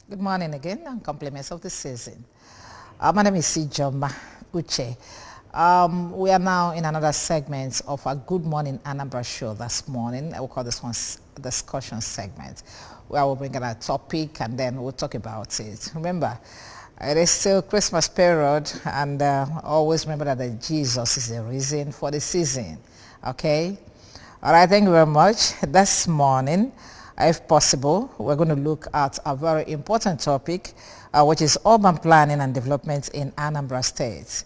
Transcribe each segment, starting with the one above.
Good morning again and compliments of the season. My name is Sijoma Uche. We are now in another segment of our Good Morning Anambra show this morning. I will call this one discussion segment, where we'll bring in a topic and then we'll talk about it. Remember, it is still Christmas period, and always remember that Jesus is the reason for the season. Okay? All right, thank you very much. This morning, if possible, we're going to look at a very important topic, which is urban planning and development in Anambra State.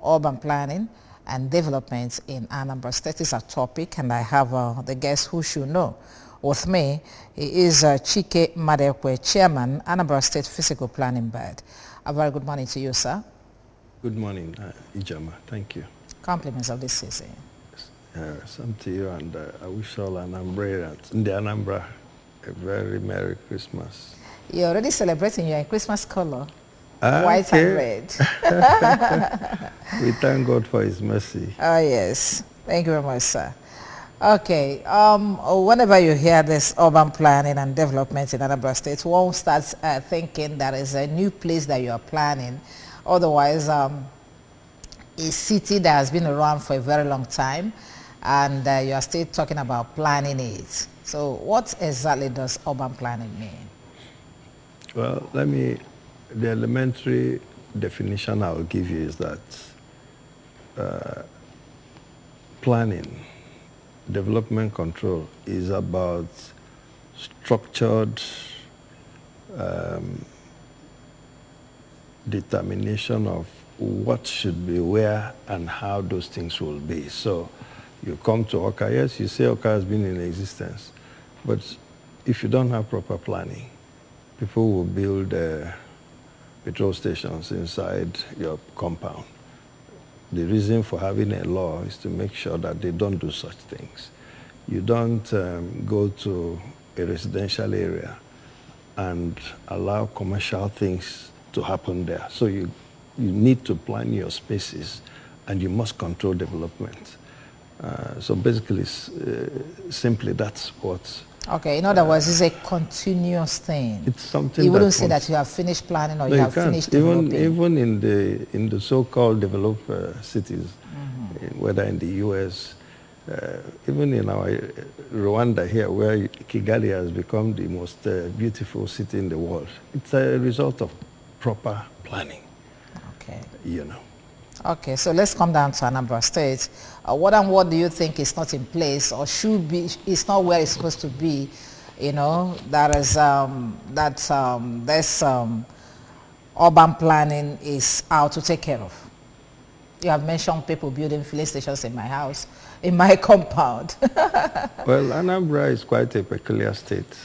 Urban planning and development in Anambra State is a topic, and I have the guest who should know. With me, he is Chike Madekwe, Chairman, Anambra State Physical Planning Board. A very good morning to you, sir. Good morning, Ijama. Thank you. Compliments of this season. Same to you, and I wish all Anambrans in the Anambra a very Merry Christmas. You're already celebrating your Christmas color, white and red. We thank God for His mercy. Oh, yes. Thank you very much, sir. Okay. Whenever you hear this urban planning and development in Anambra State, one starts thinking that is a new place that you are planning. Otherwise, a city that has been around for a very long time, and you are still talking about planning it. So what exactly does urban planning mean? Well, the elementary definition I'll give you is that planning, development control is about structured determination of what should be where and how those things will be. So you come to Oka, yes, you say Oka has been in existence, but if you don't have proper planning, people will build petrol stations inside your compound. The reason for having a law is to make sure that they don't do such things. You don't go to a residential area and allow commercial things to happen there. So you need to plan your spaces, and you must control development. So basically, simply that's what. Okay, in other words, it's a continuous thing. It's something you wouldn't say that you have finished planning or you have finished developing. Even in the so-called developed cities, whether in the U.S., even in our Rwanda here, where Kigali has become the most beautiful city in the world, it's a result of proper planning. Okay. You know. Okay, so let's come down to Anambra State. What do you think is not in place or should be, it's not where it's supposed to be, you know, this urban planning is out to take care of? You have mentioned people building filling stations in my house, in my compound. Well, Anambra is quite a peculiar state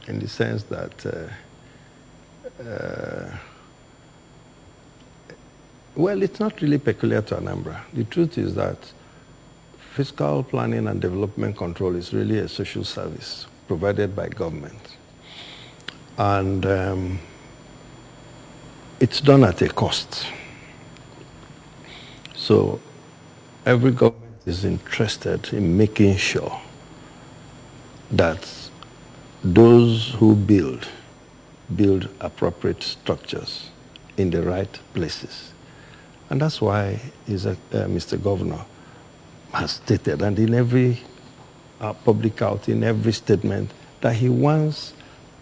in the sense that well, it's not really peculiar to Anambra. The truth is that fiscal planning and development control is really a social service provided by government. And it's done at a cost. So every government is interested in making sure that those who build appropriate structures in the right places. And that's why Mr. Governor has stated, and in every public outing, every statement, that he wants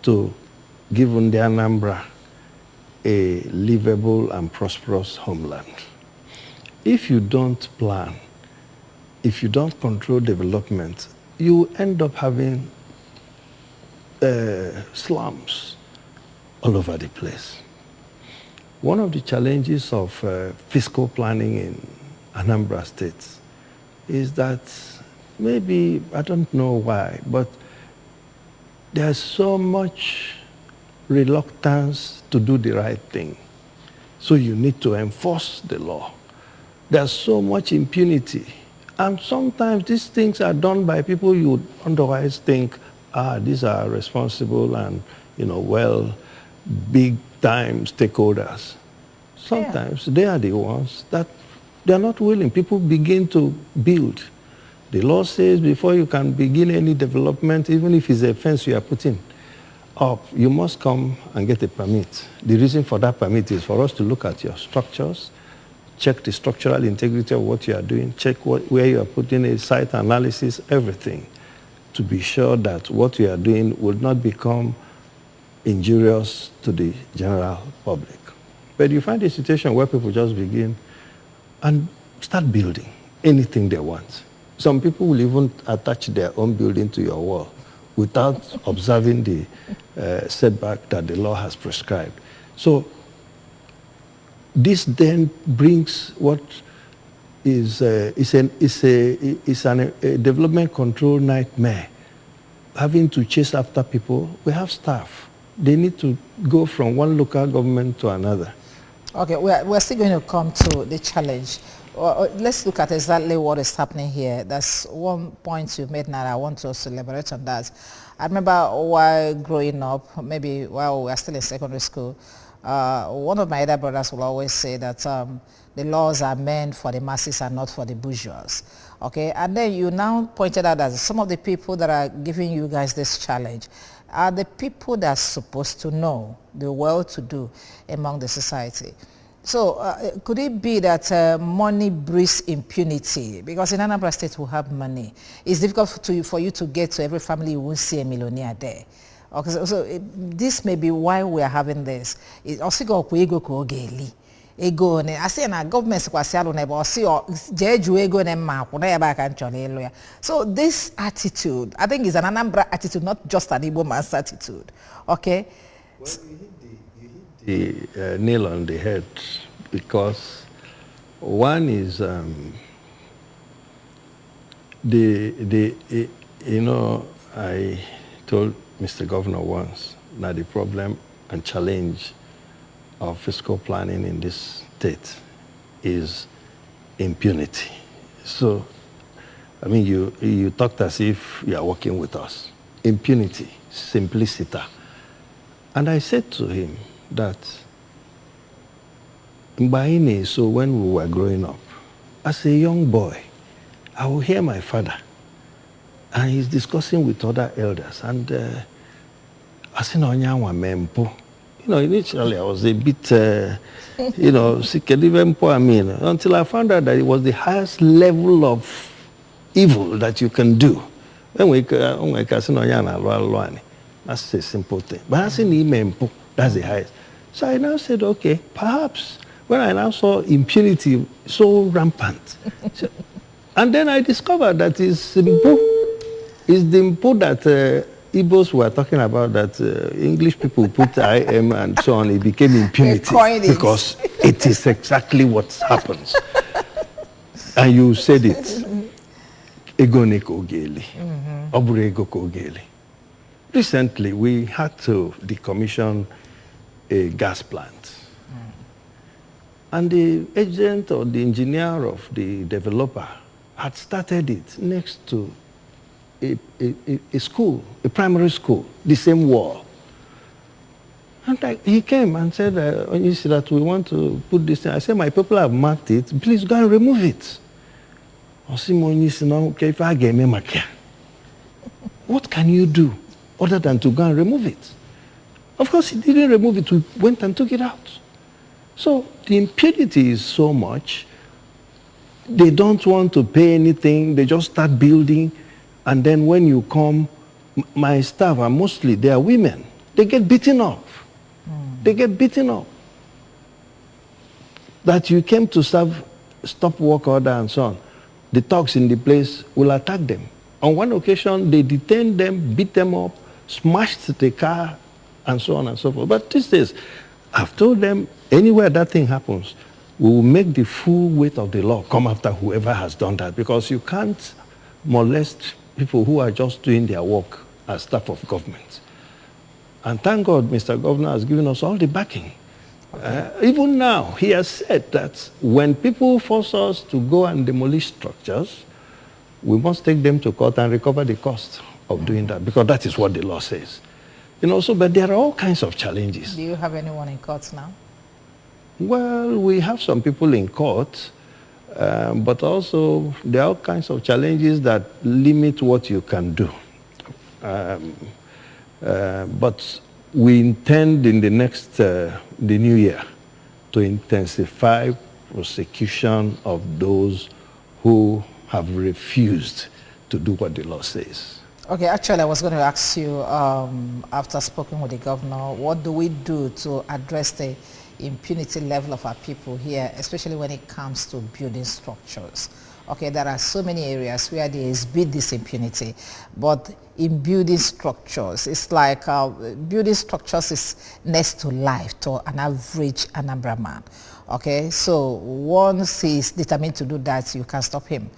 to give the Anambra a livable and prosperous homeland. If you don't plan, if you don't control development, you end up having slums all over the place. One of the challenges of fiscal planning in Anambra State is that maybe, I don't know why, but there's so much reluctance to do the right thing. So you need to enforce the law. There's so much impunity. And sometimes these things are done by people you would otherwise think, these are responsible and, big-time stakeholders. Sometimes they are the ones that they're not willing. People begin to build. The law says before you can begin any development, even if it's a fence you are putting, up, you must come and get a permit. The reason for that permit is for us to look at your structures, check the structural integrity of what you are doing, check where you are putting a site analysis, everything, to be sure that what you are doing will not become injurious to the general public. But you find a situation where people just begin and start building anything they want. Some people will even attach their own building to your wall without observing the setback that the law has prescribed. So this then brings what is a development control nightmare. Having to chase after people, we have staff. They need to go from one local government to another. Okay, we're still going to come to the challenge. Let's look at exactly what is happening here. That's one point you made now. I want us to elaborate on that. I remember while growing up, maybe while we were still in secondary school, one of my elder brothers will always say that the laws are meant for the masses and not for the bourgeois. Okay, and then you now pointed out that some of the people that are giving you guys this challenge are the people that are supposed to know, the well-to-do among the society. So could it be that money breeds impunity? Because in Anambra State we have money. It's difficult for you to get to every family. You won't see a millionaire there. Okay, so this may be why we are having this. Ego ne ase na government kwasi alo na ebe osi jeju ego ne mako na ebe aka nchole elu ya. So this attitude, I think, is an Anambra attitude, not just an Igbo man's attitude. Okay. Well, you hit the nail on the head, because one is you know, I told Mr. Governor once that the problem and challenge of fiscal planning in this state is impunity. So, I mean, you talked as if you are working with us. Impunity, simplicity. And I said to him that Mbaine, so when we were growing up, as a young boy, I would hear my father, and he's discussing with other elders, and you know, initially I was a bit, you know, until I found out that it was the highest level of evil that you can do. That's a simple thing. But that's the highest. So I now said, okay, perhaps when I now saw impunity so rampant, and then I discovered that it's the impu that Igbos were talking about, that English people put IM and so on. It became impunity because it is exactly what happens. And you said it. Recently, we had to decommission a gas plant. And the agent or the engineer of the developer had started it next to a school, a primary school, the same wall. And he came and said, you see that we want to put this thing. I said, my people have marked it. Please go and remove it. What can you do other than to go and remove it? Of course, he didn't remove it. We went and took it out. So the impunity is so much. They don't want to pay anything. They just start building. And then when you come, my staff, and mostly they are women, they get beaten up. They get beaten up. That you came to serve stop work order and so on. The thugs in the place will attack them. On one occasion, they detained them, beat them up, smashed the car, and so on and so forth. But these days, I've told them, anywhere that thing happens, we will make the full weight of the law come after whoever has done that, because you can't molest people who are just doing their work as staff of government. And thank God Mr. Governor has given us all the backing. Okay. Even now, he has said that when people force us to go and demolish structures, we must take them to court and recover the cost of doing that, because that is what the law says. You know, so, but there are all kinds of challenges. Do you have anyone in court now? Well, we have some people in court. But also, there are all kinds of challenges that limit what you can do. But we intend in the next, the new year, to intensify prosecution of those who have refused to do what the law says. Okay, actually, I was going to ask you, after speaking with the governor, what do we do to address the impunity level of our people here, especially when it comes to building structures? Okay, there are so many areas where there is this impunity, but in building structures, it's like building structures is next to life to an average Anambra man. Okay, so once he's determined to do that, you can't stop him.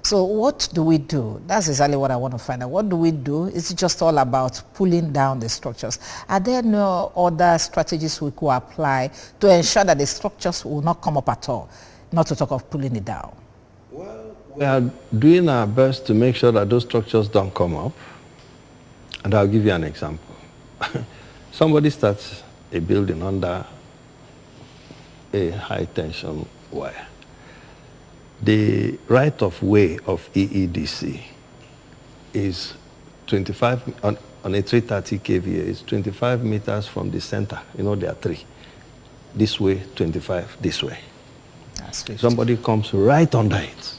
So what do we do? That's exactly what I want to find out. What do we do? It's just all about pulling down the structures. Are there no other strategies we could apply to ensure that the structures will not come up at all, not to talk of pulling it down? Well, we are doing our best to make sure that those structures don't come up. And I'll give you an example. Somebody starts a building under a high tension wire. The right of way of EEDC is 25, on a 330 kVA, is 25 meters from the center. You know, there are three. This way, 25, this way. That's 50. Somebody comes right under it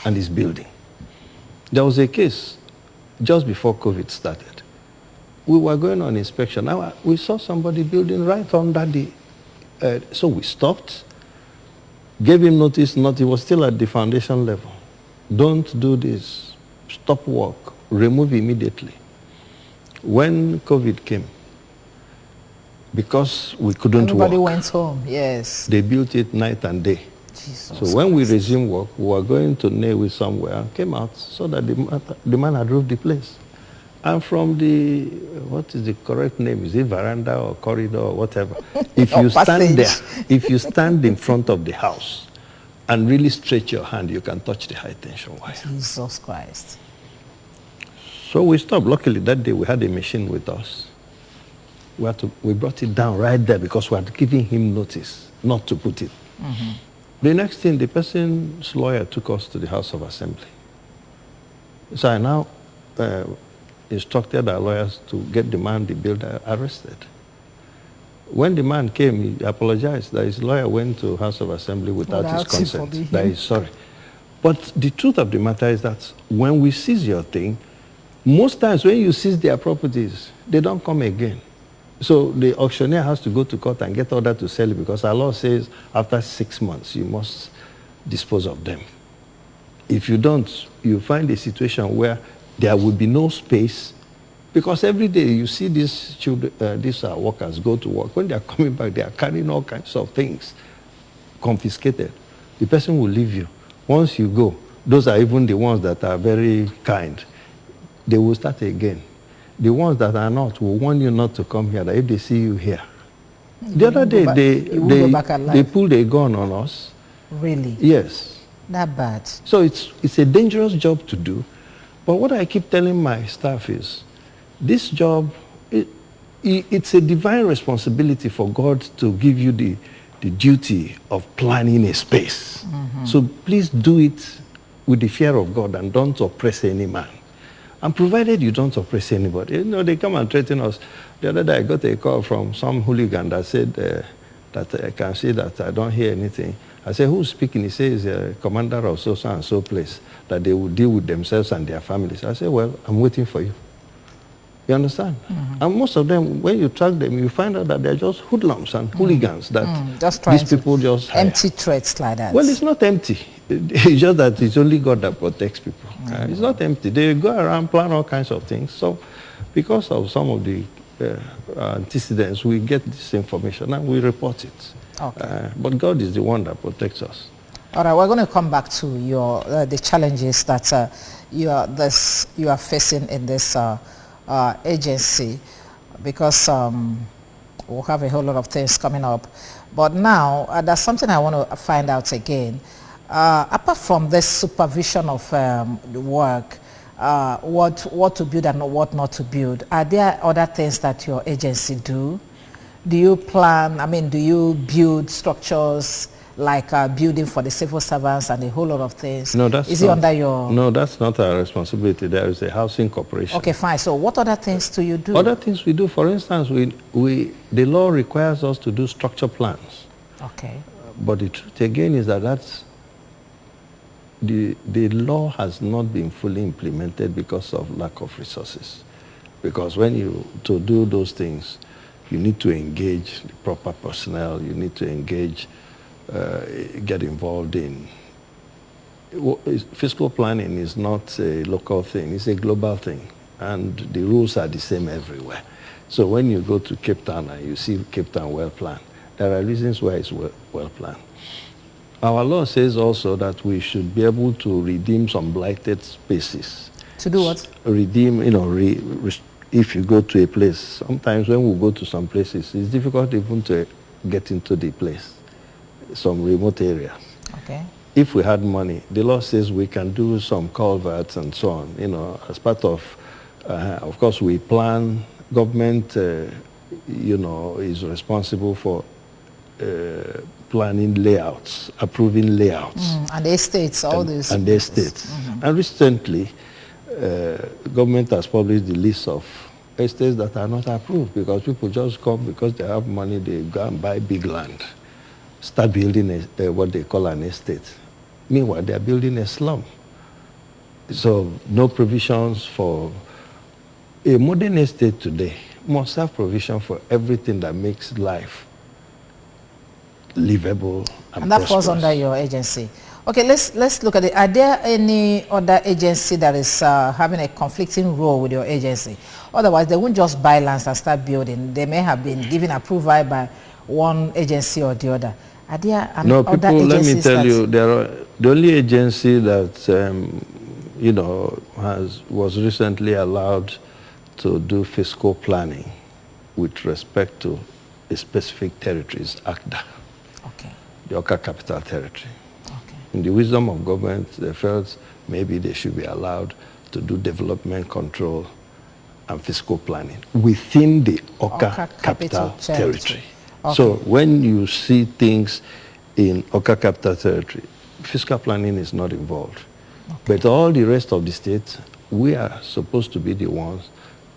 and is building. There was a case just before COVID started. We were going on inspection. Now we saw somebody building right under the, so we stopped. Gave him notice, he was still at the foundation level. Don't do this. Stop work. Remove immediately. When COVID came, because we couldn't Everybody work, went home, yes. they built it night and day. Jesus So when we Christ. resumed work, we were going to nail it somewhere and came out so that the man had roofed the place. And from the, what is the correct name? Is it veranda or corridor or whatever? If you stand there, if you stand in front of the house and really stretch your hand, you can touch the high tension wire. Jesus Christ. So we stopped. Luckily that day we had a machine with us. We brought it down right there because we had given him notice not to put it. Mm-hmm. The next thing, the person's lawyer took us to the House of Assembly. So I now instructed our lawyers to get the man, the builder, arrested. When the man came, he apologized that his lawyer went to House of Assembly without his consent. That he's sorry. But the truth of the matter is that when we seize your thing, most times when you seize their properties, they don't come again. So the auctioneer has to go to court and get order to sell it because our law says after 6 months, you must dispose of them. If you don't, you find a situation where there will be no space because every day you see these children, these workers go to work. When they are coming back, they are carrying all kinds of things confiscated. The person will leave you. Once you go, those are even the ones that are very kind. They will start again. The ones that are not will warn you not to come here, that if they see you here. The other day, they pulled a gun on us. Really? Yes. That bad? So it's a dangerous job to do. But what I keep telling my staff is, this job, it's a divine responsibility for God to give you the duty of planning a space. Mm-hmm. So please do it with the fear of God and don't oppress any man. And provided you don't oppress anybody. You know, they come and threaten us. The other day I got a call from some hooligan that said that I can see that I don't hear anything. I said, who's speaking? He says, commander of so and so place, that they will deal with themselves and their families. I said, well, I'm waiting for you. You understand? Mm-hmm. And most of them, when you track them, you find out that they're just hoodlums and hooligans that just these people just hire. Empty threats like that. Well, it's not empty. It's just that it's only God that protects people. It's not empty. They go around, plan all kinds of things. So because of some of the antecedents, we get this information and we report it. Okay. But God is the one that protects us. All right, we're going to come back to your the challenges that you are facing in this agency, because we'll have a whole lot of things coming up. But now, there's something I want to find out again. Apart from this supervision of the work, what to build and what not to build, are there other things that your agency do? Do you plan, do you build structures like building for the civil servants and a whole lot of things? No, that's Is it under your... No, that's not our responsibility. There is a housing corporation. Okay, fine. So what other things do you do? Other things we do, for instance, the law requires us to do structure plans. Okay. But the truth again is that the law has not been fully implemented because of lack of resources. Because to do those things, you need to engage the proper personnel, you need to engage, get involved in. Fiscal planning is not a local thing, it's a global thing. And the rules are the same everywhere. So when you go to Cape Town and you see Cape Town well planned, there are reasons why it's well planned. Our law says also that we should be able to redeem some blighted spaces. To do what? Redeem, if you go to a place, sometimes when we go to some places, it's difficult even to get into the place, some remote area. Okay. If we had money, the law says we can do some culverts and so on, as part of course, we plan, government, is responsible for planning layouts, approving layouts. And the estates, all these. And the estates. And recently, government has published the list of estates that are not approved because people just come because they have money, they go and buy big land, start building what they call an estate. Meanwhile, they are building a slum. So no provisions for a modern estate today must have provision for everything that makes life livable and that falls under your agency. Okay, let's look at it. Are there any other agency that is having a conflicting role with your agency? Otherwise, they won't just buy lands and start building. They may have been given approval by one agency or the other. Are there no, other people, let me tell you, the only agency that, was recently allowed to do fiscal planning with respect to a specific territory is ACDA, okay, the Oka Capital Territory. Okay. In the wisdom of government, they felt maybe they should be allowed to do development control and fiscal planning within the Oka Capital Territory. Okay. So when you see things in Oka Capital Territory, fiscal planning is not involved. Okay. But all the rest of the states, we are supposed to be the ones.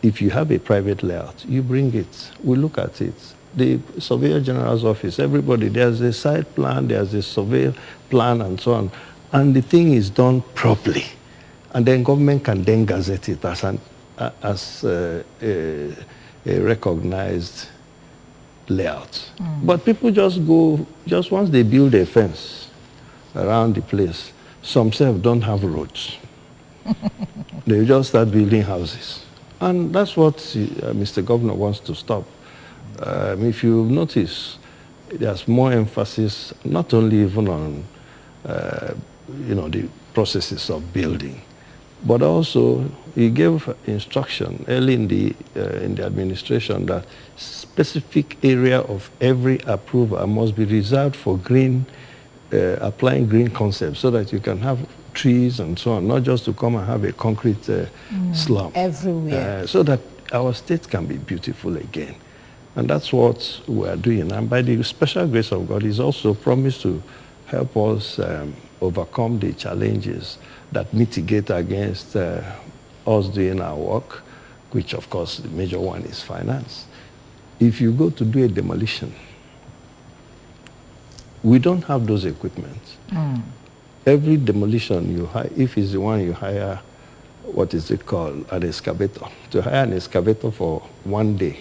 If you have a private layout, you bring it. We look at it. The Surveyor General's office, everybody, there's a site plan, there's a survey plan, and so on. And the thing is done properly. And then government can then gazette it as a recognized layout. But people just go, just once they build a fence around the place, some self don't have roads. They just start building houses. And that's what Mr. Governor wants to stop. If you notice, there's more emphasis, not only even on, the processes of building, but also he gave instruction early in the administration that specific area of every approval must be reserved for green, applying green concepts so that you can have trees and so on, not just to come and have a concrete slum. Everywhere. So that our state can be beautiful again. And that's what we are doing. And by the special grace of God, he's also promised to help us overcome the challenges that mitigate against us doing our work, which of course the major one is finance. If you go to do a demolition, we don't have those equipment. Every demolition you hire, if it's the one you hire, what is it called, an excavator. To hire an excavator for one day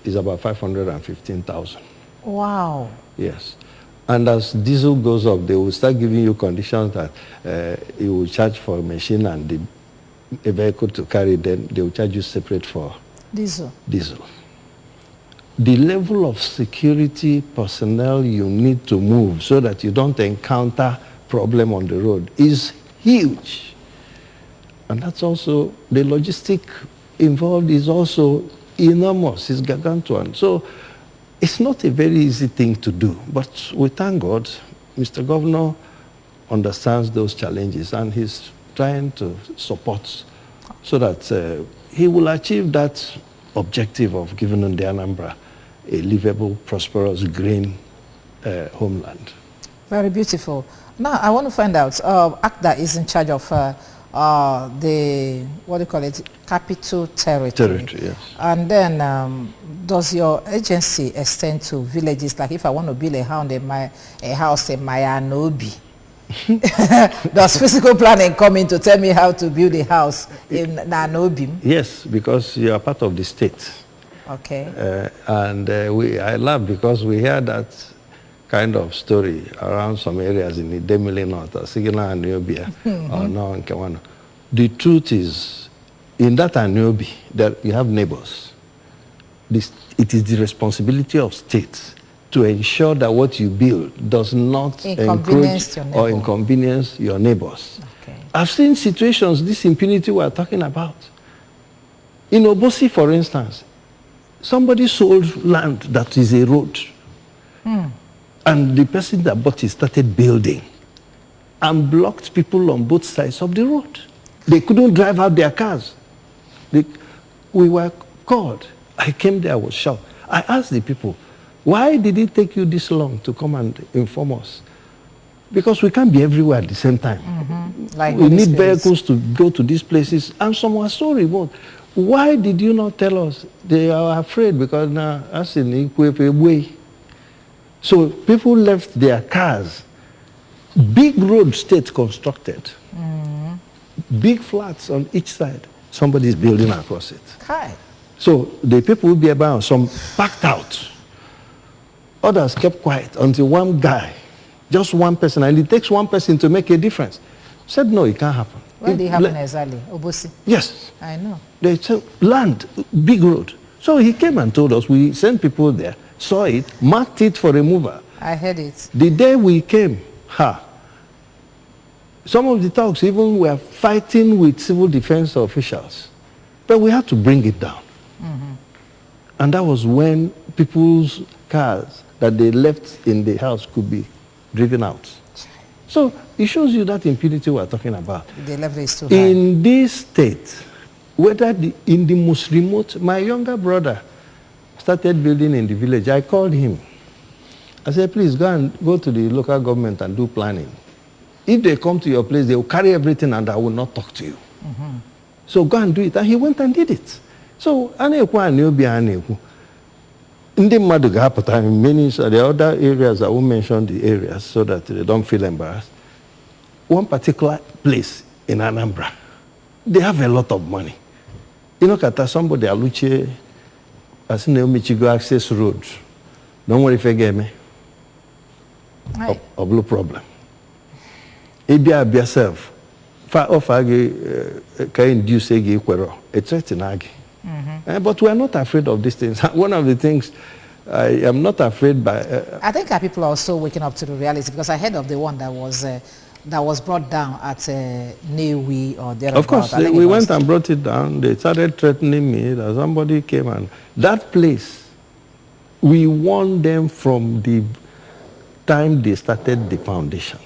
is about 515,000. Wow. Yes. And as diesel goes up, they will start giving you conditions that you will charge for a machine and a vehicle to carry, then they will charge you separate for diesel. The level of security personnel you need to move so that you don't encounter problem on the road is huge. And that's also, the logistic involved is also enormous, it's gargantuan. So it's not a very easy thing to do, but we thank God, Mr. Governor understands those challenges and he's trying to support so that he will achieve that objective of giving the Anambra a livable, prosperous, green homeland. Very beautiful. Now, I want to find out, ACDA is in charge of the, what do you call it, capital territory. Territory, yes. And then, does your agency extend to villages? Like if I want to build a house in Mayanobi, does physical planning come in to tell me how to build a house in Nanobi? Yes, because you are part of the state. Okay. I laugh because we hear that kind of story around some areas in the Demile North, Sigina and Niobia, or now in Kawano. The truth is, in that Aniobi, that you have neighbors. It is the responsibility of states to ensure that what you build does not encourage or inconvenience your neighbors. Okay. I've seen situations, this impunity we're talking about. In Obosi, for instance, somebody sold land that is a road. And the person that bought it started building and blocked people on both sides of the road. They couldn't drive out their cars. We were called. I came there, I was shocked. I asked the people, why did it take you this long to come and inform us? Because we can't be everywhere at the same time. Like we need vehicles to go to these places, and some are so remote. Why did you not tell us? They are afraid because now, as in way. So people left their cars. Big road state constructed. Big flats on each side. Somebody is building across it. Okay. So the people will be about, some packed out. Others kept quiet until one guy, just one person, and it takes one person to make a difference, said, no, it can't happen. Where did it happen exactly? Obosi? Yes. I know. They said, land, big road. So he came and told us, we sent people there, saw it, marked it for removal. I heard it. The day we came, some of the talks even were fighting with civil defense officials. But we had to bring it down. And that was when people's cars that they left in the house could be driven out. So it shows you that impunity we're talking about. The level is too high. In this state, whether in the most remote, my younger brother started building in the village. I called him. I said, please go to the local government and do planning. If they come to your place, they will carry everything and I will not talk to you. So go and do it. And he went and did it. So, Ndi mmadụ ga-apụta in many the other areas, I won't mention the areas so that they don't feel embarrassed. One particular place in Anambra, they have a lot of money. You know, kata somebody aluche as in Michigo access road. Don't worry if I get me. A blue problem. Ibia yourself. Far off can induce a threat in agi. But we are not afraid of these things. One of the things I am not afraid by... I think our people are also waking up to the reality, because I heard of the one that was brought down at Newi or thereabouts. Of course, we went and brought it down. They started threatening me that somebody came and... That place, we warned them from the time they started the foundation.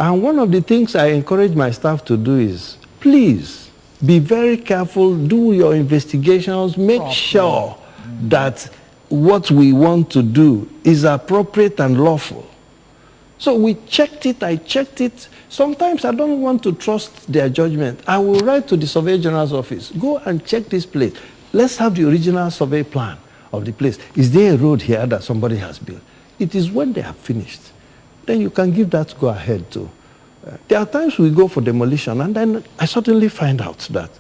And one of the things I encourage my staff to do is, please, be very careful, do your investigations, make sure that what we want to do is appropriate and lawful. So we checked it, I checked it. Sometimes I don't want to trust their judgment. I will write to the Surveyor General's office, go and check this place. Let's have the original survey plan of the place. Is there a road here that somebody has built? It is when they have finished. Then you can give that go ahead too. There are times we go for demolition, and then I suddenly find out that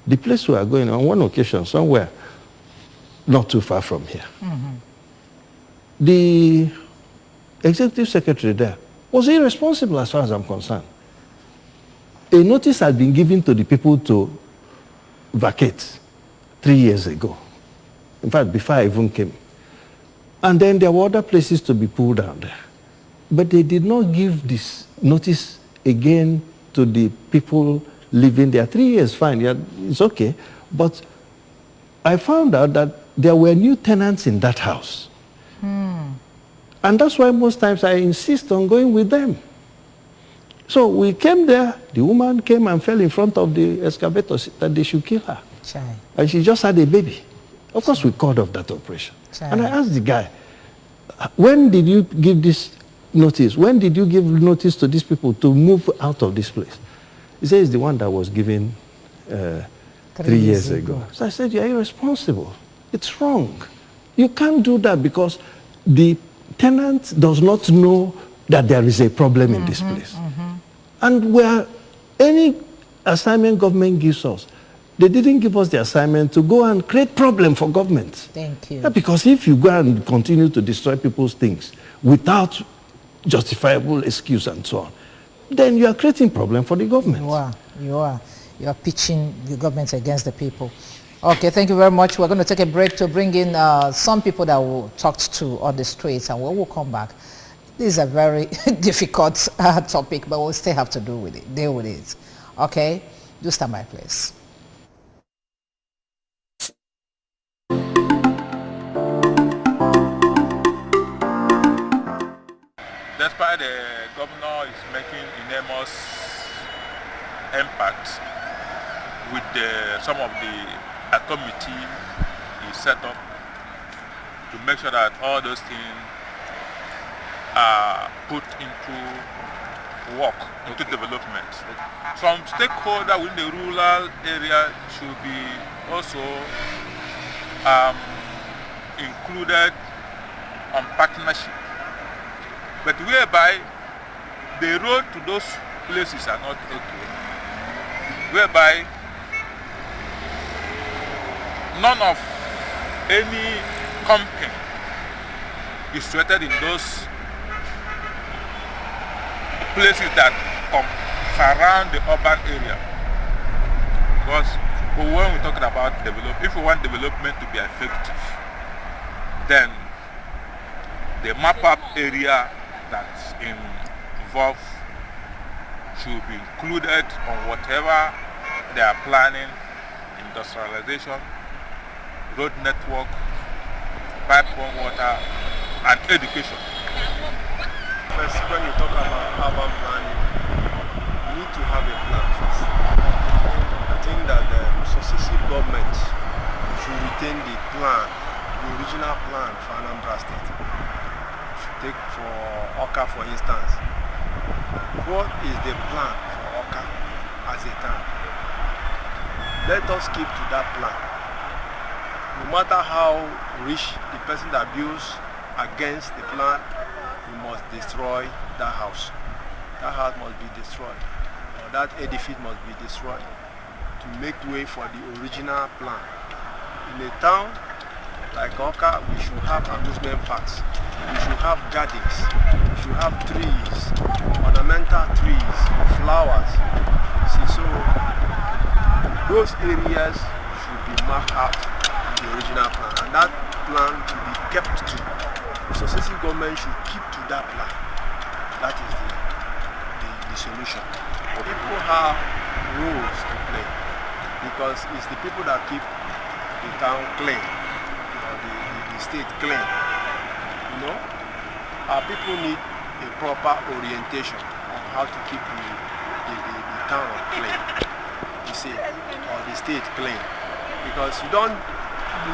the place we are going, on one occasion, somewhere not too far from here, the executive secretary there was irresponsible as far as I'm concerned. A notice had been given to the people to vacate 3 years ago. In fact, before I even came. And then there were other places to be pulled down there. But they did not give this notice again to the people living there. 3 years, fine, yeah, it's okay. But I found out that there were new tenants in that house. And that's why most times I insist on going with them. So we came there, the woman came and fell in front of the excavator that they should kill her. And she just had a baby. Of course, we called off that operation. And I asked the guy, when did you give this notice? When did you give notice to these people to move out of this place? He says, the one that was given 3 years ago. So I said, you're irresponsible. It's wrong. You can't do that because the tenant does not know that there is a problem in this place. And where any assignment government gives us, they didn't give us the assignment to go and create problem for government. Thank you. Yeah, because if you go and continue to destroy people's things without justifiable excuse and so on, then you are creating problem for the government. You are pitching the government against the people. Okay, thank you very much. We're going to take a break to bring in some people that we talked to on the streets, and when we'll come back, this is a very difficult topic, but we'll still have to deal with it. Okay, do stand by, please. Despite the governor is making enormous impact with some of the committee is set up to make sure that all those things are put into work, into development. Some stakeholders within the rural area should be also included on partnership, but whereby the road to those places are not okay, whereby none of any company is situated in those places that surround the urban area. Because when we're talking about development, if we want development to be effective, then the map-up area that's involved should be included on whatever they are planning: industrialization, road network, pipeline water, and education. First, when you talk about urban planning, you need to have a plan first. I think that the successive governments should retain the plan, the original plan for Anambra State. Take for Oka, for instance. What is the plan for Oka as a town? Let us keep to that plan. No matter how rich the person that builds against the plan, we must destroy that house. That house must be destroyed, or that edifice must be destroyed to make way for the original plan. In a town like Oka, we should have amusement parks, we should have gardens, we should have trees, ornamental trees, flowers. See, so those areas should be marked out in the original plan, and that plan should be kept to. The successive government should keep to that plan. That is the solution. People have roles to play because it's the people that keep the town clean, or the state clean. You know, our people need a proper orientation on how to keep the town clean, you see, or the state clean. Because you don't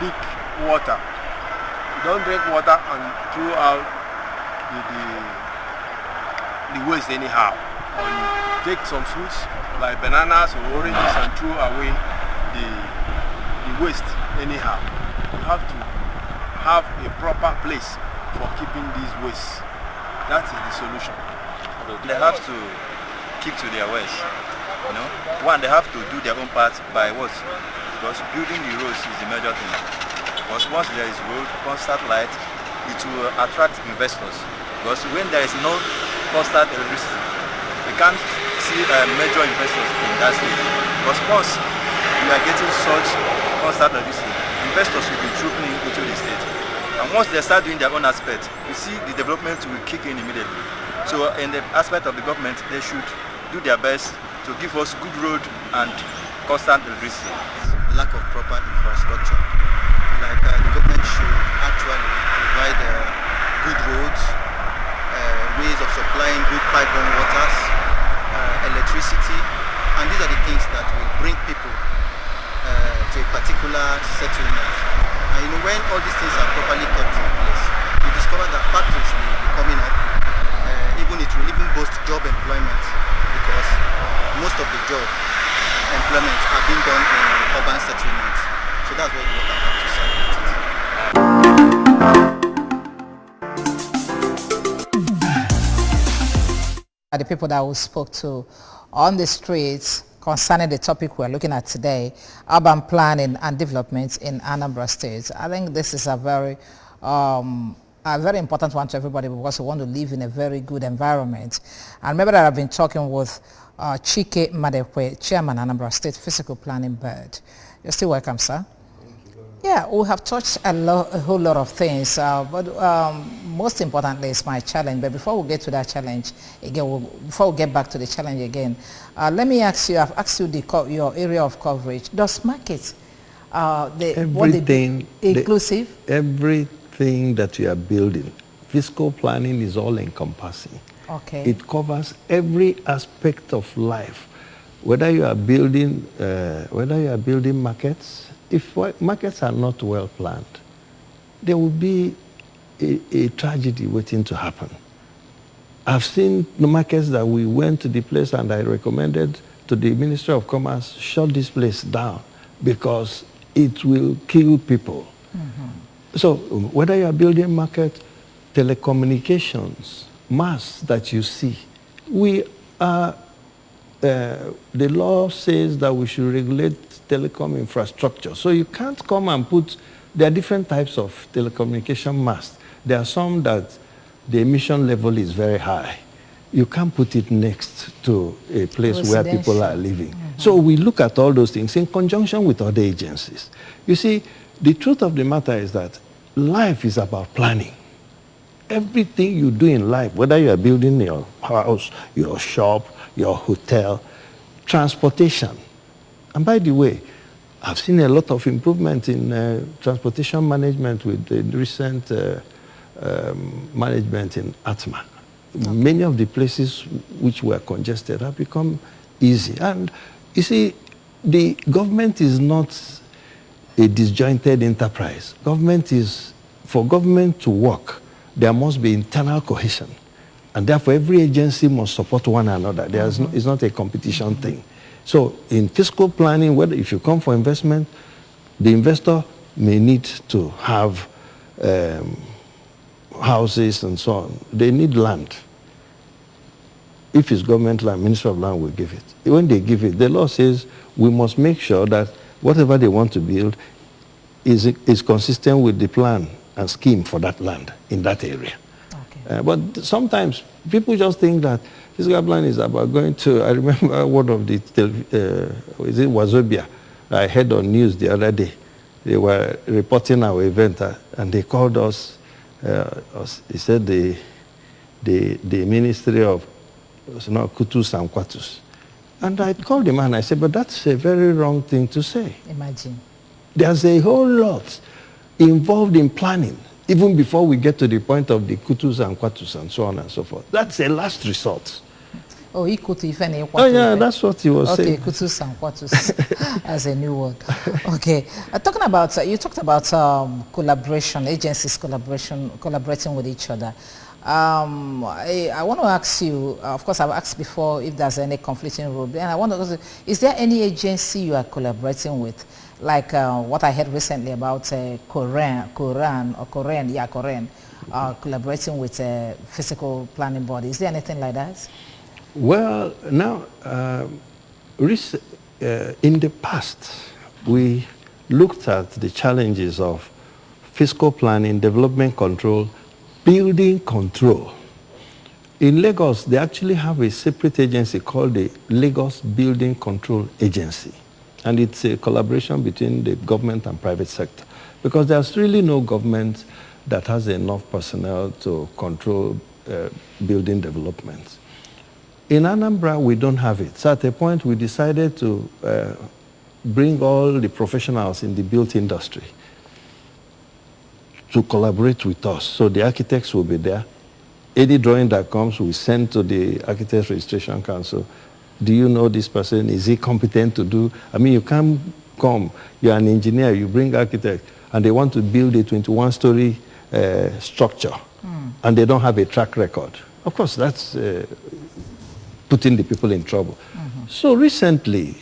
leak water. You don't drink water and throw out the waste anyhow. Or you take some fruits like bananas or oranges and throw away the waste anyhow. You have to have a proper place for keeping these wastes. That is the solution. They have to keep to their ways. You know, one, they have to do their own part by what? Because building the roads is the major thing. Because once there is road, constant light, it will attract investors. Because when there is no constant electricity, we can't see major investors in that state. Because once we are getting such constant electricity, investors will be trooping into the state. And once they start doing their own aspect, we see the development will kick in immediately. So in the aspect of the government, they should do their best to give us good road and constant electricity. Lack of proper infrastructure. Like the government should actually provide good roads, ways of supplying good pipeline waters, electricity, and these are the things that will bring people to a particular settlement. And you know, when all these things are properly kept in place, you discover discovered that factories will be coming up. It will even boost job employment because most of the job employment are being done in urban settlements. So that's what I have to say about it. The people that we spoke to on the streets concerning the topic we're looking at today, urban planning and development in Anambra State. I think this is a very important one to everybody because we want to live in a very good environment. And remember that I've been talking with Chike Madekwe, Chairman, Anambra State Physical Planning Board. You're still welcome, sir. Yeah, we have touched a whole lot of things, but most importantly is my challenge. But before we get to that challenge again, before we get back to the challenge again, let me ask you, I've asked you your area of coverage. Does market, everything, inclusive? Everything that you are building, fiscal planning is all encompassing. Okay. It covers every aspect of life. Whether you are building markets, if markets are not well planned, there will be a tragedy waiting to happen. I've seen the markets that we went to the place and I recommended to the Ministry of Commerce, shut this place down because it will kill people. Mm-hmm. So whether you are building market, telecommunications, masts that you see, we are, the law says that we should regulate telecom infrastructure. So you can't come and put, there are different types of telecommunication masts. There are some that the emission level is very high. You can't put it next to a place where people are living. Mm-hmm. So we look at all those things in conjunction with other agencies. You see, the truth of the matter is that life is about planning. Everything you do in life, whether you are building your house, your shop, your hotel, transportation. And by the way, I've seen a lot of improvement in transportation management with the recent management in Atma. Okay. Many of the places which were congested have become easy. And you see, the government is not a disjointed enterprise. For government to work, there must be internal cohesion. And therefore, every agency must support one another. It's not a competition thing. So in fiscal planning, if you come for investment, the investor may need to have houses and so on. They need land. If it's government land, Minister of Land will give it. When they give it, the law says we must make sure that whatever they want to build is consistent with the plan and scheme for that land in that area. Okay. But sometimes people just think that fiscal plan is about going to, I remember one of the, is it Wazobia? I heard on news the other day. They were reporting our event and they called us, he said the Ministry of Kutus and Kwatus. And I called him and I said, but that's a very wrong thing to say. Imagine. There's a whole lot involved in planning, even before we get to the point of the Kutus and Kwatus and so on and so forth. That's a last resort. Oh, yeah, that's what he was saying. Okay, Kutus and Kwatus as a new word. Okay, talking about, you talked about collaboration, agencies collaborating with each other. I want to ask you, of course I've asked before if there's any conflicting role, and I want to ask, is there any agency you are collaborating with? Like what I heard recently about Korean, collaborating with a physical planning body. Is there anything like that? Well, now, in the past, we looked at the challenges of fiscal planning, development control, building control. In Lagos, they actually have a separate agency called the Lagos Building Control Agency. And it's a collaboration between the government and private sector. Because there's really no government that has enough personnel to control building development. In Anambra, we don't have it. So at a point, we decided to bring all the professionals in the built industry to collaborate with us. So the architects will be there. Any drawing that comes, we send to the Architects Registration Council. Do you know this person? Is he competent to do? I mean, you can't come, you're an engineer, you bring architect, and they want to build a 21-story structure, and they don't have a track record. Of course, that's putting the people in trouble. So recently,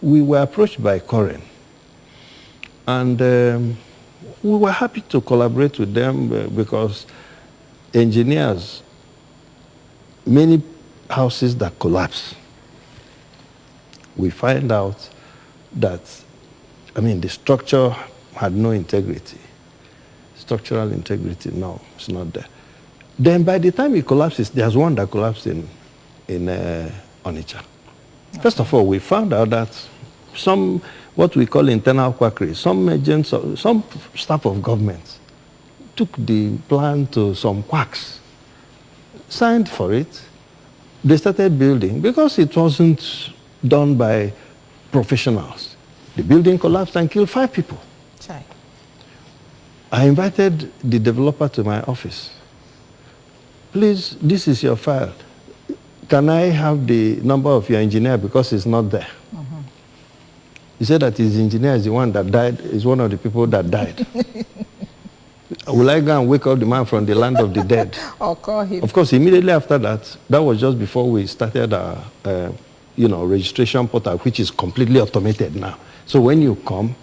we were approached by Coren, and we were happy to collaborate with them because engineers, many houses that collapse, we find out that, I mean, the structure had no integrity. Structural integrity, no, it's not there. Then by the time it collapses, there's one that collapsed in Onitsha. Okay. First of all, we found out that some, what we call internal quackery, some agents, some staff of government took the plan to some quacks, signed for it. They started building because it wasn't done by professionals. The building collapsed and killed 5 people. Chai. I invited the developer to my office. Please, this is your file. Can I have the number of your engineer because it's not there? He said that his engineer is the one that died, is one of the people that died. Will I go and wake up the man from the land of the dead? Or call him. Of course, immediately after that, that was just before we started our registration portal, which is completely automated now. So when you come,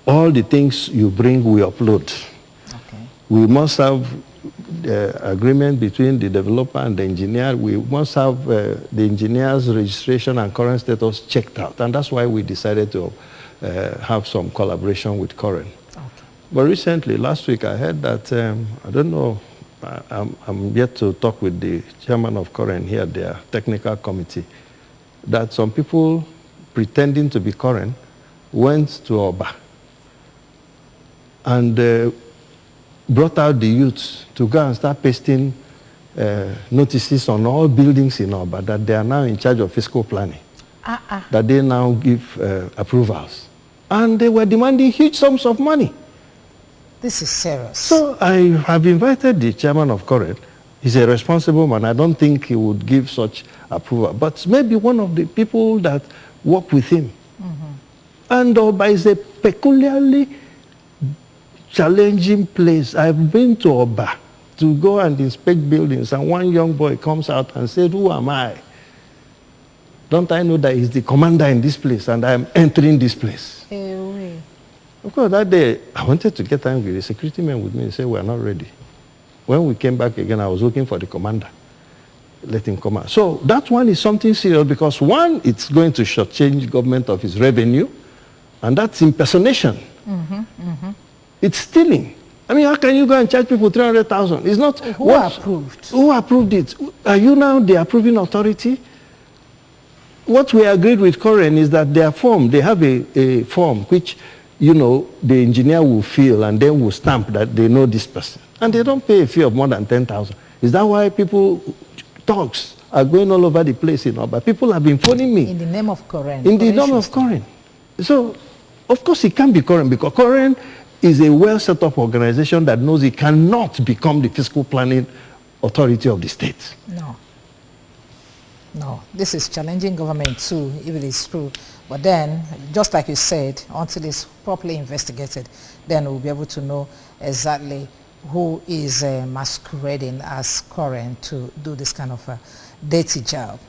all the things you bring, we upload. Okay. We must have the agreement between the developer and the engineer. We must have the engineer's registration and current status checked out. And that's why we decided to have some collaboration with Coren. Okay. But recently, last week, I heard that, I don't know, I'm yet to talk with the chairman of Coren here, their technical committee, that some people pretending to be Coren went to Oba and brought out the youths to go and start pasting notices on all buildings in Oba that they are now in charge of fiscal planning, that they now give approvals. And they were demanding huge sums of money. This is serious. So I have invited the chairman of Coren. He's a responsible man. I don't think he would give such approval. But maybe one of the people that work with him. And Oba is a peculiarly challenging place. I've been to Oba to go and inspect buildings, and one young boy comes out and said, "Who am I? Don't I know that he's the commander in this place and I'm entering this place?" Of course, that day, I wanted to get angry. The security man with me said, "We're not ready." When we came back again, I was looking for the commander. Let him come out. So that one is something serious because one, it's going to shortchange government of its revenue, and that's impersonation. It's stealing. I mean, how can you go and charge people 300,000? It's not. Who approved? Who approved it? Are you now the approving authority? What we agreed with Coren is that their form, they have a form which, the engineer will fill and then will stamp that they know this person. And they don't pay a fee of more than 10,000. Is that why talks are going all over the place in Oba? People have been phoning me. In the name of Coren. In the name of Coren. So, of course, it can't be Coren because Coren is a well-set-up organization that knows it cannot become the fiscal planning authority of the state. No, this is challenging government too, if it is true. But then, just like you said, until it's properly investigated, then we'll be able to know exactly who is masquerading as Coren to do this kind of a dirty job.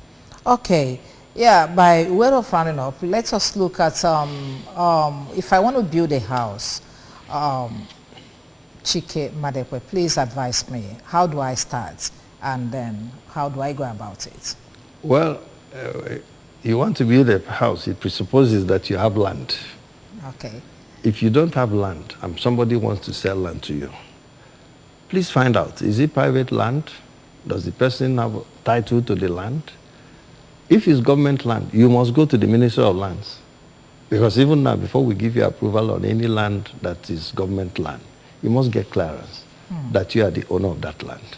Okay, yeah, by way of rounding up, let us look at, if I want to build a house, Chike Madekwe, please advise me. How do I start? And then how do I go about it? Well, you want to build a house, it presupposes that you have land. Okay. If you don't have land and somebody wants to sell land to you, please find out, is it private land? Does the person have a title to the land? If it's government land, you must go to the Ministry of Lands. Because even now, before we give you approval on any land that is government land, you must get clearance that you are the owner of that land.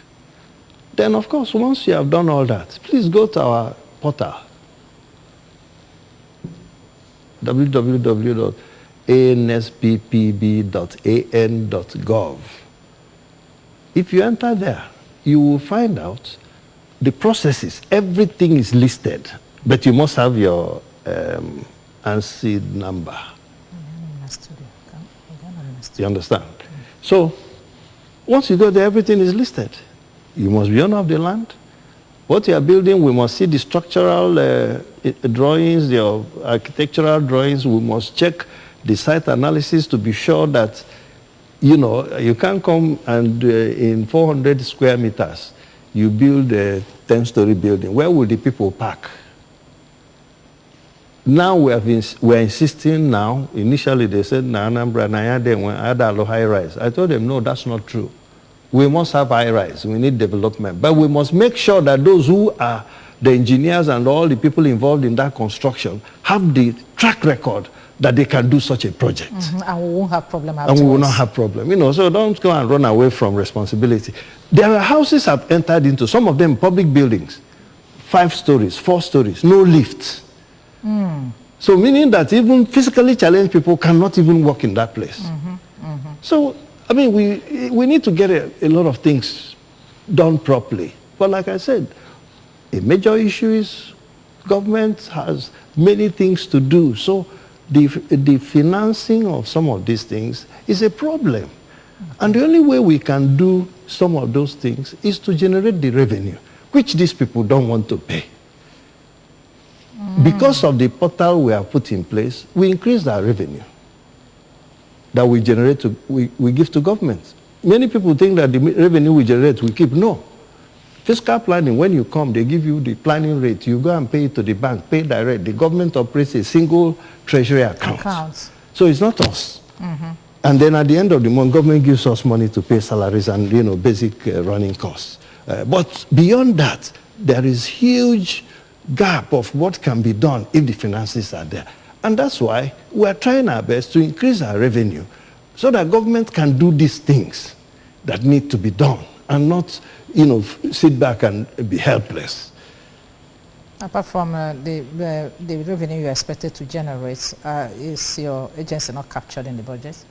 Then, of course, once you have done all that, please go to our portal, www.ansppb.an.gov. If you enter there, you will find out the processes. Everything is listed, but you must have your ANSI number. You understand? So Once you go there, everything is listed. You must be owner of the land. What you are building, we must see the structural drawings, the architectural drawings. We must check the site analysis to be sure that, you know, you can't come and in 400 square meters, you build a 10-story building. Where will the people park? Now we're insisting now. Initially they said, Anambra, Nayade, when Adalo high rise. I told them, no, that's not true. We must have high rise. We need development. But we must make sure that those who are the engineers and all the people involved in that construction have the track record that they can do such a project. And we won't have problem afterwards. And we will not have problem. You know, so don't go and run away from responsibility. There are houses I've entered into, some of them public buildings, 5 stories, 4 stories, no lifts. So meaning that even physically challenged people cannot even walk in that place. So, I mean, we need to get a lot of things done properly. But like I said, a major issue is government has many things to do. So the financing of some of these things is a problem. And the only way we can do some of those things is to generate the revenue, which these people don't want to pay. Because of the portal we have put in place, we increase our revenue that we generate, we give to government. Many people think that the revenue we generate, we keep. No. Fiscal planning, when you come, they give you the planning rate. You go and pay it to the bank, pay direct. The government operates a single treasury account. So it's not us. And then at the end of the month, government gives us money to pay salaries and, you know, basic running costs. But beyond that, there is huge gap of what can be done if the finances are there. And that's why we are trying our best to increase our revenue so that government can do these things that need to be done and not, you know, sit back and be helpless. Apart from the revenue you're expected to generate, is your agency not captured in the budget?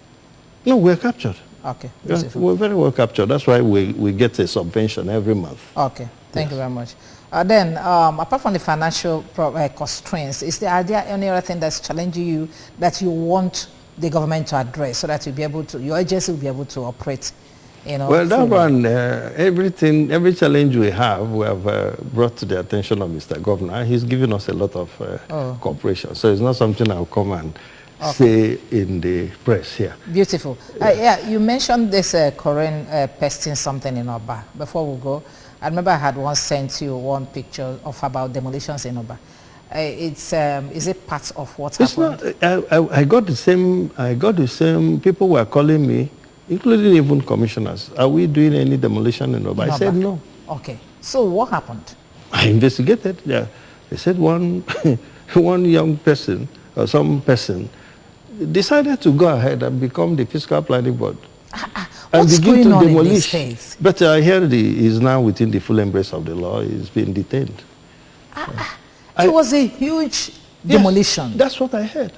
No, we're captured. Okay. Yeah, we're very well captured. That's why we get a subvention every month. Okay. Thank you very much. Then, apart from the financial constraints, is there any other thing that's challenging you that you want the government to address so that you'll be able to, your agency will be able to operate? You know, well, that one, every challenge we have brought to the attention of Mr. Governor. He's given us a lot of cooperation. So it's not something I'll come and say in the press here. Beautiful. Yeah, you mentioned this Korean pesting something in Oba. Before we go, I remember I had once sent you one picture of about demolitions in Oba. Is it part of what happened? Not, I got the same, people were calling me, including even commissioners. Are we doing any demolition in Oba? I said no. Okay. So what happened? I investigated. Yeah. They said one young person or some person decided to go ahead and become the fiscal planning board. What's going on in these days? But I hear he's now within the full embrace of the law. He's been detained. It was a huge demolition. Yes, that's what I heard.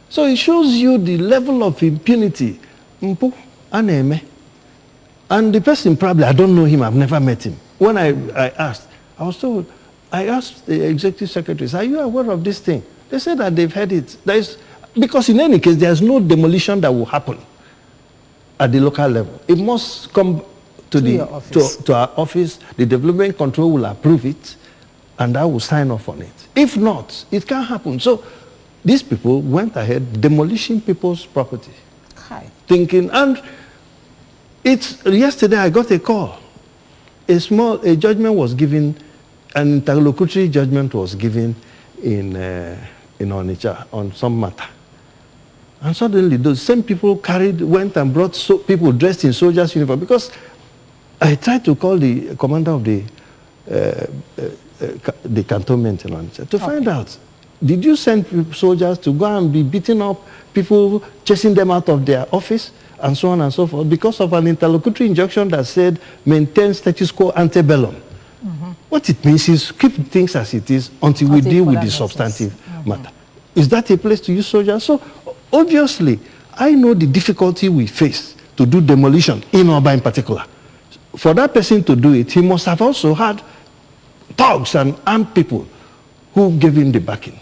So it shows you the level of impunity. And the person probably, I don't know him, I've never met him. When I asked, I asked the executive secretaries, are you aware of this thing? They said that they've heard it. Because in any case, there's no demolition that will happen at the local level. It must come to our office. The development control will approve it, and I will sign off on it. If not, it can't happen. So these people went ahead demolishing people's property. Thinking, and yesterday I got a call. A judgment was given, an interlocutory judgment was given in Onitsha on some matter. And suddenly those same people went and brought people dressed in soldiers' uniform, because I tried to call the commander of the cantonment in Onitsha to find out, did you send soldiers to go and be beating up people, chasing them out of their office, and so on and so forth, because of an interlocutory injunction that said maintain status quo ante bellum. What it means is keep things as it is until we deal with the substantive matter. Is that a place to use soldiers? So obviously, I know the difficulty we face to do demolition in Oba in particular. For that person to do it, he must have also had thugs and armed people who gave him the backing.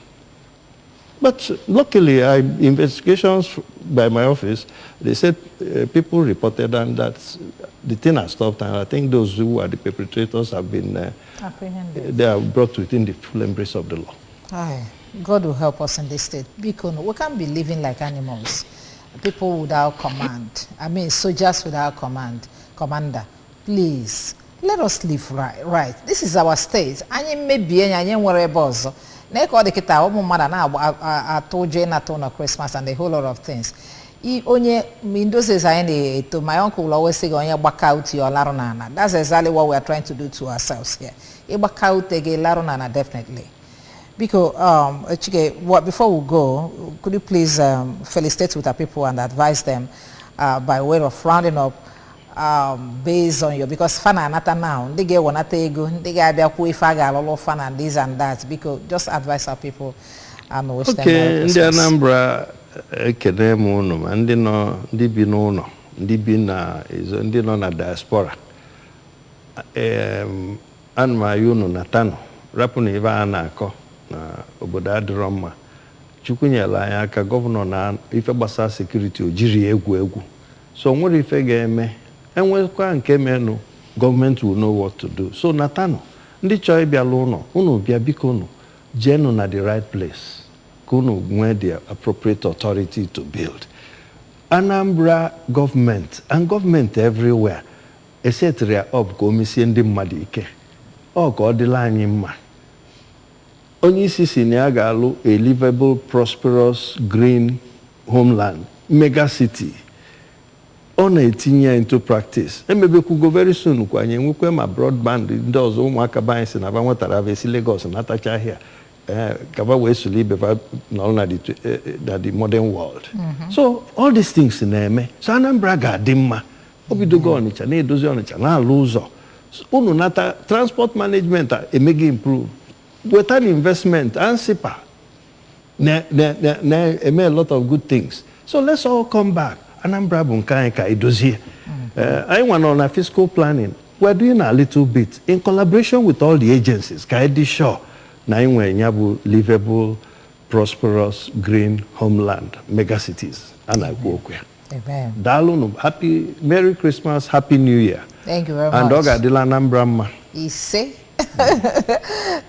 But luckily, investigations by my office, they said people reported and that the thing has stopped, and I think those who are the perpetrators have been apprehended. they are brought within the full embrace of the law. Aye. God will help us in this state. Because we can't be living like animals. People without command. I mean, soldiers without command. Commander, please, let us live right. This is our state. Anyị mebie anyị nwere ebe ọzọ. Na-eke ọ dị kịta ụmụ mmadụ na-atụ ụjọ ịnata ụlọ Christmas and a whole lot of things. In those days, my uncle will always say, that's exactly what we are trying to do to ourselves here. Definitely. Because, before we go, could you please felicitate with our people and advise them by way of rounding up based on you, because fan and now, they get one at ego, they get a lot of fun and this and that, because just advise our people and wish them Merry Christmas. In the Anambra, ekene m unu ma ndị bi n'ụlọ, ndị bi na izo, ndị nọ na diaspora. Ana m ayọ unu na tano rapụ na ibe a na-akọ na obodo adịrọ mma. Chukwu nyere anyị aka, gọvanọ na ife gbasara security o jiri egwu. So nwere ife ga-eme, enwekwa nke menụ, government will know what to do. So na tano ndị chọọ ịbịala ụlọ, unu bịa biko unu jenu na the right place. Where the appropriate authority to build. Anambra government and government everywhere, etc. Up commission di madike. O godilani ma. Only Siniagalu, a livable, prosperous, green homeland, mega city. On 18 years into practice. And maybe could go very soon. When you my broadband does Umakabains and Avatarave, Lagos and Atacha here. Cover ways to live the modern world. So all these things in there, so Anambra gadimma, obido go on icha, ne dozi on icha, na loser. Unu nata transport management a mega improve. With an investment and SIPA, a lot of good things. So let's all come back. Anambra bunkaika idozi. I want on a fiscal planning. We're doing a little bit in collaboration with all the agencies. Kaidi Shaw. Na inwe nyabu livable, prosperous, green homeland, megacities. And I walk here. Amen. Dalunu, happy Merry Christmas, Happy New Year. Thank you very much. And Oga Dila Anambra.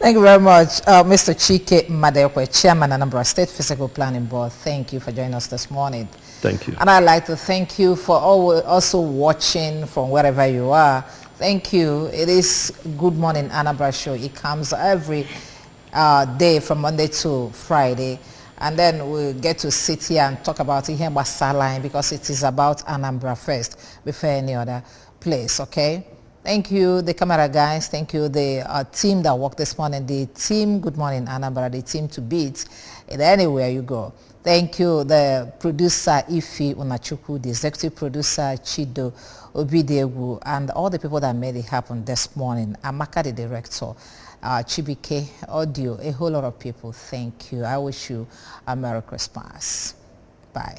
Thank you very much, Mr. Chike Madekwe, Chairman Anambra State Physical Planning Board. Thank you for joining us this morning. Thank you. And I'd like to thank you for also watching from wherever you are. Thank you. It is Good Morning Anambra Show. It comes every day from Monday to Friday, and then we'll get to sit here and talk about it here about Saline, because it is about Anambra first before any other place. Okay, thank you the camera guys, thank you the team that worked this morning, the team Good Morning Anambra, the team to beat anywhere you go. Thank you the producer Ifi Unachuku, the executive producer Chido Obidegu, and all the people that made it happen this morning. Amaka the director, Chibike, audio, a whole lot of people. Thank you. I wish you a Merry Christmas. Bye.